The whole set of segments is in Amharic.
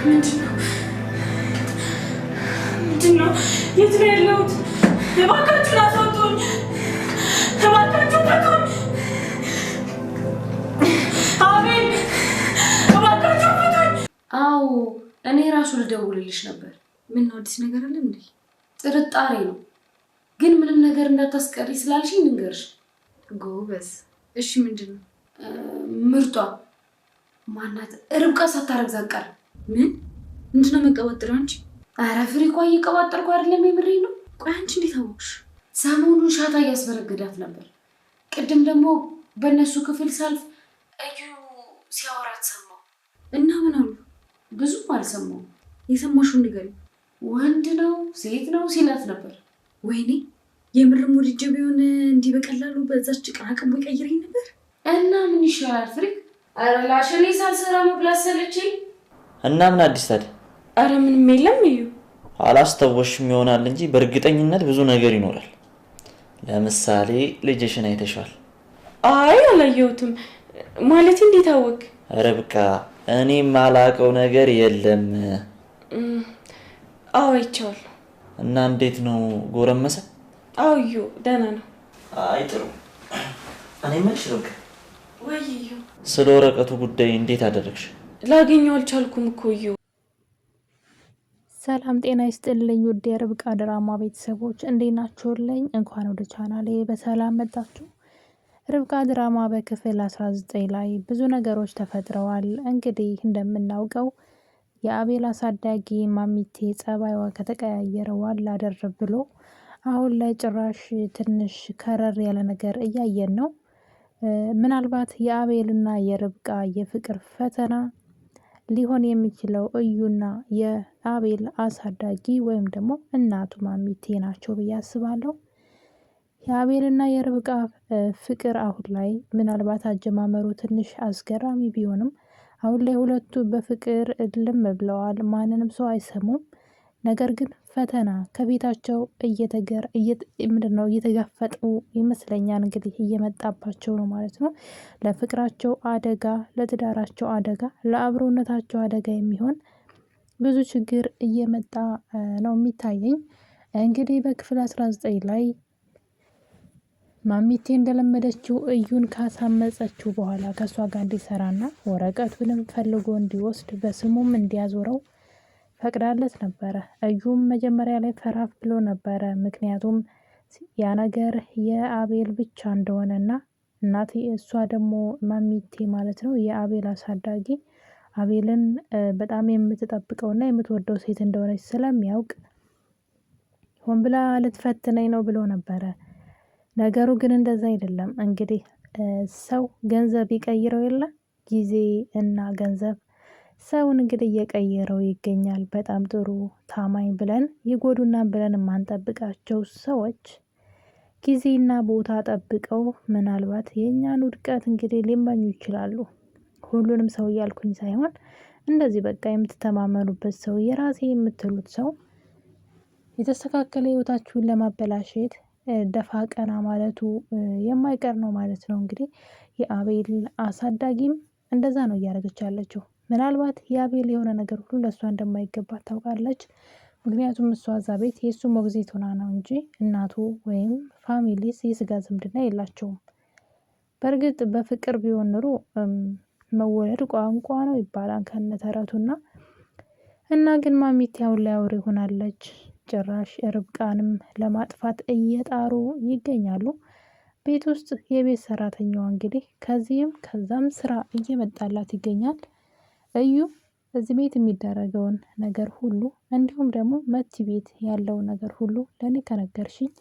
ምንድነው? የት ነው ያለሁት? እባካችሁን አስወጡኝ! እባካችሁን ፍቱኝ! አቤል እባካችሁን ፍቱኝ! አዎ እኔ ራሱ ልደውልልሽ ነበር። ምን ነው አዲስ ነገር አለ እንዴ? ጥርጣሬ ነው፣ ግን ምንም ነገር እንዳታስቀሪ ስላልሽኝ ልንገርሽ። ጎበዝ። እሺ ምንድነው? ምርጧ ማናት? ርብቃ ሳታረግዝ አትቀርም። ምን? ምንድነው መቀባጠሪው አንቺ? አረ ፍሪኳ እየቀባጠርኩ አይደለም፣ የምሬን ነው። ቆይ አንቺ እንዴት አወቅሽ? ሰሞኑን ሻታ እያስበረገዳት ነበር። ቅድም ደግሞ በእነሱ ክፍል ሳልፍ እዩ ሲያወራት ሰማሁ። እና ምን አሉ? ብዙም አልሰማሁም። የሰማሽውን ንገሪኝ። ወንድ ነው ሴት ነው ሲላት ነበር። ወይኔ የምርም ወድጄ ቢሆን እንዲህ በቀላሉ በዛች ቅራቅቦ ይቀይረኝ ነበር። እና ምን ይሻላል ፍሪክ? አረ ላሽኔ ሳልሰራ መብላት ሰለቸኝ። እና ምን አዲስ ታዲያ? አረ ምንም የለም። እዩ አላስተወሽም ይሆናል እንጂ በእርግጠኝነት ብዙ ነገር ይኖራል። ለምሳሌ ልጅሽን አይተሻል? አይ አላየሁትም። ማለት እንዴት አወቅ? ርብቃ እኔ ማላቀው ነገር የለም። አዎ አይቼዋለሁ። እና እንዴት ነው ጎረመሰ? አዎ እዩ ደህና ነው። አይ ጥሩ። እኔ መልሽ ርብቃ፣ ወይ እዩ ስለ ወረቀቱ ጉዳይ እንዴት አደረግሽ? ላገኘው አልቻልኩም እኮ እዩ። ሰላም ጤና ይስጥልኝ ውድ የርብቃ ድራማ ቤተሰቦች እንዴት ናችሁልኝ? እንኳን ወደ ቻናሌ በሰላም መጣችሁ። ርብቃ ድራማ በክፍል 19 ላይ ብዙ ነገሮች ተፈጥረዋል። እንግዲህ እንደምናውቀው የአቤል አሳዳጊ ማሚቴ ጸባይዋ ከተቀያየረ ዋላ አደር ብሎ አሁን ላይ ጭራሽ ትንሽ ከረር ያለ ነገር እያየን ነው። ምናልባት የአቤልና የርብቃ የፍቅር ፈተና ሊሆን የሚችለው እዩና የአቤል አሳዳጊ ወይም ደግሞ እናቱ ማሚቴ ናቸው ብዬ አስባለሁ። የአቤልና የርብቃ ፍቅር አሁን ላይ ምናልባት አጀማመሩ ትንሽ አስገራሚ ቢሆንም አሁን ላይ ሁለቱ በፍቅር እልም ብለዋል። ማንንም ሰው አይሰሙም። ነገር ግን ፈተና ከቤታቸው እየተጋፈጡ ይመስለኛል። እንግዲህ እየመጣባቸው ነው ማለት ነው። ለፍቅራቸው አደጋ፣ ለትዳራቸው አደጋ፣ ለአብሮነታቸው አደጋ የሚሆን ብዙ ችግር እየመጣ ነው የሚታየኝ። እንግዲህ በክፍል 19 ላይ ማሚቴ እንደለመደችው እዩን ካሳመፀችው በኋላ ከሷ ጋር እንዲሰራና ወረቀቱንም ፈልጎ እንዲወስድ በስሙም እንዲያዞረው ፈቅዳለት ነበረ። እዩም መጀመሪያ ላይ ፈራፍ ብሎ ነበረ። ምክንያቱም ያ ነገር የአቤል ብቻ እንደሆነና እናት እሷ ደግሞ ማሚቴ ማለት ነው የአቤል አሳዳጊ አቤልን በጣም የምትጠብቀውና የምትወደው ሴት እንደሆነች ስለሚያውቅ ሆን ብላ ልትፈትነኝ ነው ብሎ ነበረ። ነገሩ ግን እንደዛ አይደለም። እንግዲህ ሰው ገንዘብ ይቀይረው የለ ጊዜ እና ገንዘብ ሰውን እንግዲህ እየቀየረው ይገኛል። በጣም ጥሩ ታማኝ ብለን ይጎዱናን ብለን የማንጠብቃቸው ሰዎች ጊዜና ቦታ ጠብቀው ምናልባት የእኛን ውድቀት እንግዲህ ሊመኙ ይችላሉ። ሁሉንም ሰው እያልኩኝ ሳይሆን እንደዚህ በቃ የምትተማመኑበት ሰው፣ የራሴ የምትሉት ሰው የተስተካከለ ህይወታችሁን ለማበላሸት ደፋ ቀና ማለቱ የማይቀር ነው ማለት ነው። እንግዲህ የአቤል አሳዳጊም እንደዛ ነው እያደረገች ያለችው። ምናልባት የአቤል የሆነ ነገር ሁሉ ለእሷ እንደማይገባት ታውቃለች። ምክንያቱም እሷ እዛ ቤት የእሱ ሞግዚት ሆና ነው እንጂ እናቱ ወይም ፋሚሊስ የስጋ ዝምድና የላቸውም። በእርግጥ በፍቅር ቢሆን ኑሮ መወለድ ቋንቋ ነው ይባላል ከነተረቱና እና ግን ማሚቴ አሁን ላይ አውሬ ሆናለች። ጭራሽ ርብቃንም ለማጥፋት እየጣሩ ይገኛሉ። ቤት ውስጥ የቤት ሰራተኛዋ እንግዲህ ከዚህም ከዛም ስራ እየመጣላት ይገኛል። እዩ እዚህ ቤት የሚደረገውን ነገር ሁሉ እንዲሁም ደግሞ መቲ ቤት ያለውን ነገር ሁሉ ለእኔ ከነገርሽኝ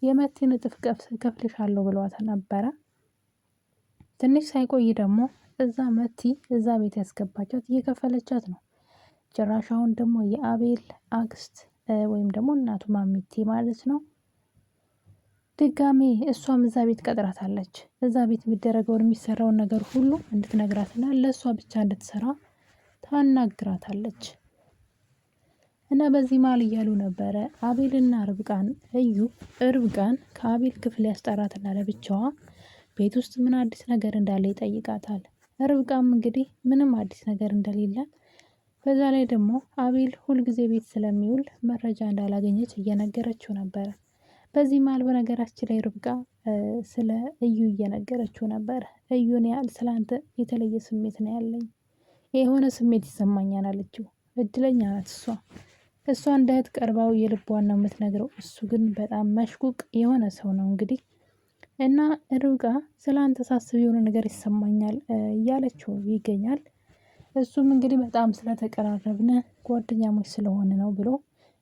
የመቲን እጥፍ ከፍልሻለሁ ብሏት ነበረ። ትንሽ ሳይቆይ ደግሞ እዛ መቲ እዛ ቤት ያስገባቻት እየከፈለቻት ነው። ጭራሽ አሁን ደግሞ የአቤል አክስት ወይም ደግሞ እናቱ ማሚቴ ማለት ነው ድጋሜ እሷም እዛ ቤት ቀጥራታለች። እዛ ቤት የሚደረገውን የሚሰራውን ነገር ሁሉ እንድትነግራትና ለእሷ ብቻ እንድትሰራ ታናግራታለች። እና በዚህ መሀል እያሉ ነበረ አቤልና ርብቃን እዩ ርብቃን ከአቤል ክፍል ያስጠራትና ለብቻዋ ቤት ውስጥ ምን አዲስ ነገር እንዳለ ይጠይቃታል። ርብቃም እንግዲህ ምንም አዲስ ነገር እንደሌለ በዛ ላይ ደግሞ አቤል ሁልጊዜ ቤት ስለሚውል መረጃ እንዳላገኘች እየነገረችው ነበረ። በዚህ መሀል በነገራችን ላይ ርብቃ ስለ እዩ እየነገረችው ነበር። እዩን ያህል ስለአንተ የተለየ ስሜት ነው ያለኝ፣ የሆነ ስሜት ይሰማኛል አለችው። እድለኛ ናት እሷ እንደ እህት ቀርባው የልቧን ነው የምትነግረው። እሱ ግን በጣም መሽቁቅ የሆነ ሰው ነው እንግዲህ እና ርብቃ ስለ አንተ ሳስብ የሆነ ነገር ይሰማኛል እያለችው ይገኛል። እሱም እንግዲህ በጣም ስለተቀራረብን ጓደኛሞች ስለሆነ ነው ብሎ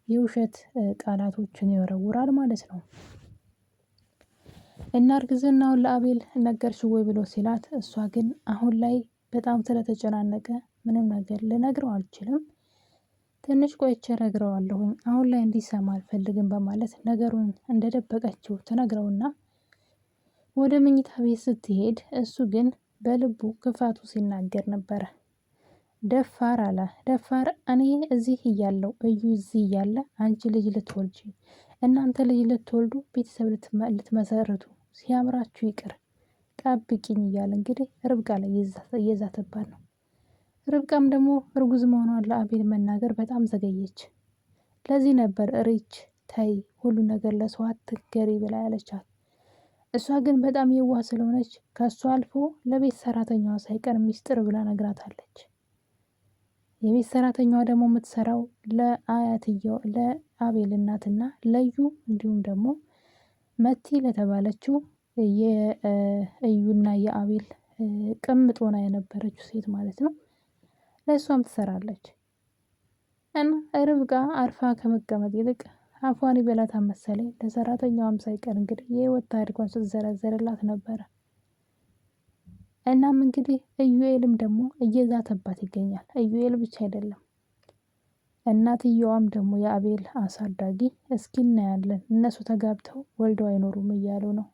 የውሸት ቃላቶችን ይወረውራል ማለት ነው። እና እርግዝናውን ለአቤል ነገርሽው ወይ ብሎ ሲላት፣ እሷ ግን አሁን ላይ በጣም ስለተጨናነቀ ምንም ነገር ልነግረው አልችልም፣ ትንሽ ቆይቼ እነግረዋለሁኝ፣ አሁን ላይ እንዲሰማ አልፈልግም በማለት ነገሩን እንደደበቀችው ትነግረውና ወደ መኝታ ቤት ስትሄድ እሱ ግን በልቡ ክፋቱ ሲናገር ነበረ። ደፋር አለ። ደፋር እኔ እዚህ እያለሁ እዩ እዚህ እያለ አንቺ ልጅ ልትወልጂ እናንተ ልጅ ልትወልዱ ቤተሰብ ልትመሰርቱ ሲያምራችሁ ይቅር ጠብቂኝ እያለ እንግዲህ ርብቃ ላይ እየዛተባት ነው። ርብቃም ደግሞ እርጉዝ መሆኗን ለአቤል መናገር በጣም ዘገየች። ለዚህ ነበር ሪች ተይ ሁሉ ነገር ለሰው አትንገሪ ብላ ያለቻት። እሷ ግን በጣም የዋህ ስለሆነች ከሷ አልፎ ለቤት ሰራተኛዋ ሳይቀር ሚስጥር ብላ ነግራታለች። የቤት ሰራተኛዋ ደግሞ የምትሰራው ለአያትየው ለአቤል እናትና ለዩ እንዲሁም ደግሞ መቲ ለተባለችው የእዩና የአቤል ቅምጥ ሆና የነበረችው ሴት ማለት ነው። ለእሷም ትሰራለች። እና ርብቃ አርፋ ከመቀመጥ ይልቅ አፏን ይበላታል መሰለኝ። ለሰራተኛዋም ሳይቀር እንግዲህ የህይወት ታሪኳን ስትዘረዘርላት ነበረ። እናም እንግዲህ ኢዩኤልም ደግሞ እየዛተባት ይገኛል። ኢዩኤል ብቻ አይደለም እናትየዋም ደግሞ የአቤል አሳዳጊ እስኪ እናያለን እነሱ ተጋብተው ወልደው አይኖሩም እያሉ ነው።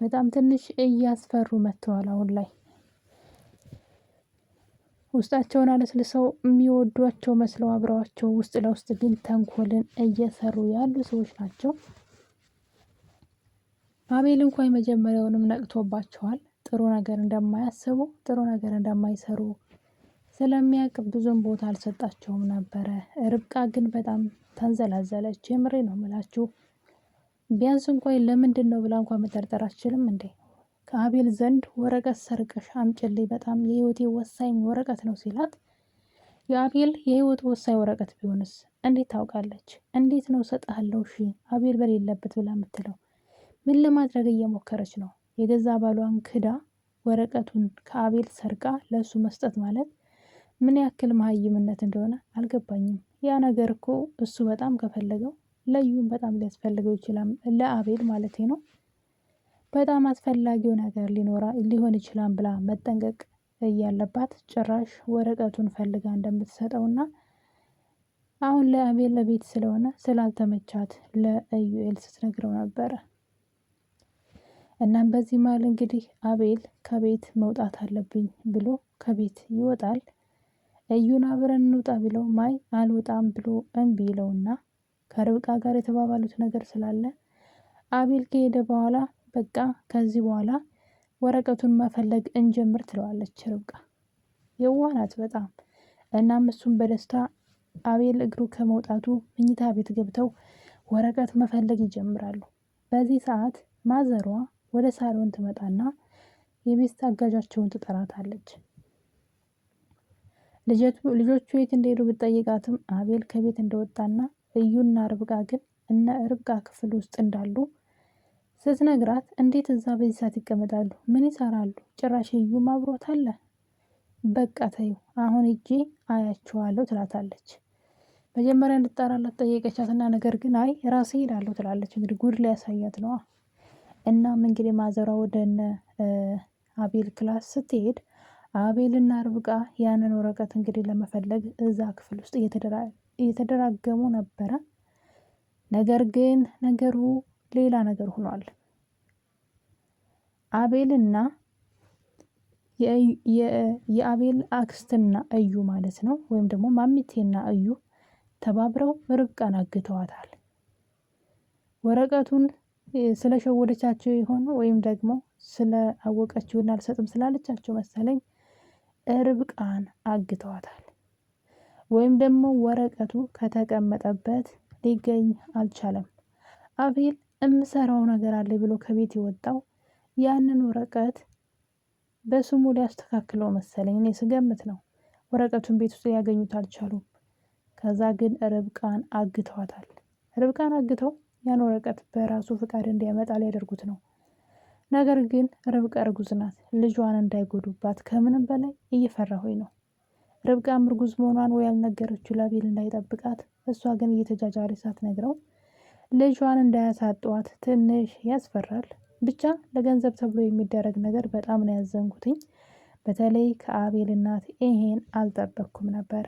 በጣም ትንሽ እያስፈሩ መጥተዋል አሁን ላይ። ውስጣቸውን አለስልሰው የሚወዷቸው መስለው አብረዋቸው ውስጥ ለውስጥ ግን ተንኮልን እየሰሩ ያሉ ሰዎች ናቸው። አቤል እንኳን የመጀመሪያውንም ነቅቶባቸዋል። ጥሩ ነገር እንደማያስቡ ጥሩ ነገር እንደማይሰሩ ስለሚያውቅ ብዙም ቦታ አልሰጣቸውም ነበረ። ርብቃ ግን በጣም ተንዘላዘለች። የምሬ ነው የምላችሁ። ቢያንስ እንኳን ለምንድን ነው ብላ እንኳን መጠርጠር አትችልም እንዴ? ከአቤል ዘንድ ወረቀት ሰርቀሽ አምጪልኝ በጣም የህይወቴ ወሳኝ ወረቀት ነው ሲላት፣ የአቤል የህይወት ወሳኝ ወረቀት ቢሆንስ እንዴት ታውቃለች? እንዴት ነው እሰጥሃለሁ እሺ አቤል በሌለበት ብላ የምትለው? ምን ለማድረግ እየሞከረች ነው? የገዛ ባሏን ክዳ ወረቀቱን ከአቤል ሰርቃ ለእሱ መስጠት ማለት ምን ያክል መሀይምነት እንደሆነ አልገባኝም። ያ ነገር እኮ እሱ በጣም ከፈለገው ለዩም በጣም ሊያስፈልገው ይችላል፣ ለአቤል ማለት ነው። በጣም አስፈላጊው ነገር ሊሆን ይችላል ብላ መጠንቀቅ እያለባት ጭራሽ ወረቀቱን ፈልጋ እንደምትሰጠውና አሁን ለአቤል ለቤት ስለሆነ ስላልተመቻት ለኢዩኤል ስትነግረው ነበረ። እናም በዚህ መሀል እንግዲህ አቤል ከቤት መውጣት አለብኝ ብሎ ከቤት ይወጣል። እዩን አብረን እንውጣ ቢለው ማይ አልወጣም ብሎ እምቢ ይለውና ከርብቃ ጋር የተባባሉት ነገር ስላለ አቤል ከሄደ በኋላ በቃ ከዚህ በኋላ ወረቀቱን መፈለግ እንጀምር ትለዋለች ርብቃ። የዋህ ናት በጣም። እናም እሱም በደስታ አቤል እግሩ ከመውጣቱ መኝታ ቤት ገብተው ወረቀት መፈለግ ይጀምራሉ። በዚህ ሰዓት ማዘሯ ወደ ሳሎን ትመጣና የቤት አጋዣቸውን ትጠራታለች። ልጆቹ የት እንደሄዱ ብትጠይቃትም አቤል ከቤት እንደወጣና እዩና ርብቃ ግን እነ ርብቃ ክፍል ውስጥ እንዳሉ ስትነግራት፣ እንዴት እዛ በዚህ ሰዓት ይቀመጣሉ? ምን ይሰራሉ? ጭራሽ እዩም አብሮት አለ። በቃ ተይው አሁን እጄ አያቸዋለሁ ትላታለች። መጀመሪያ እንድጠራላት ጠየቀቻትና ነገር ግን አይ ራሴ ሄዳለሁ ትላለች። እንግዲህ ጉድ ላይ ያሳያት ነዋ። እናም እንግዲህ ማዘሯ ወደነ አቤል ክላስ ስትሄድ አቤልና ርብቃ ያንን ወረቀት እንግዲህ ለመፈለግ እዛ ክፍል ውስጥ እየተደራገሙ ነበረ። ነገር ግን ነገሩ ሌላ ነገር ሆኗል። አቤልና የአቤል አክስትና እዩ ማለት ነው፣ ወይም ደግሞ ማሚቴና እዩ ተባብረው ርብቃን አግተዋታል። ወረቀቱን ስለሸወደቻቸው ይሆን ወይም ደግሞ ስለአወቀችውና አልሰጥም ስላለቻቸው መሰለኝ ርብቃን አግተዋታል። ወይም ደግሞ ወረቀቱ ከተቀመጠበት ሊገኝ አልቻለም። አቤል የምሰራው ነገር አለ ብሎ ከቤት የወጣው ያንን ወረቀት በስሙ ሊያስተካክለው መሰለኝ፣ እኔ ስገምት ነው። ወረቀቱን ቤት ውስጥ ሊያገኙት አልቻሉም። ከዛ ግን ርብቃን አግተዋታል። ርብቃን አግተው ያን ወረቀት በራሱ ፍቃድ እንዲያመጣ ሊያደርጉት ነው። ነገር ግን ርብቃ እርጉዝ ናት። ልጇን እንዳይጎዱባት ከምንም በላይ እየፈራሁኝ ነው። ርብቃም እርጉዝ መሆኗን ወይ ያልነገረችው ለአቤል እንዳይጠብቃት፣ እሷ ግን እየተጃጃለች ሳትነግረው ልጇን እንዳያሳጧት ትንሽ ያስፈራል። ብቻ ለገንዘብ ተብሎ የሚደረግ ነገር በጣም ነው ያዘንኩትኝ። በተለይ ከአቤል እናት ይሄን አልጠበቅኩም ነበር።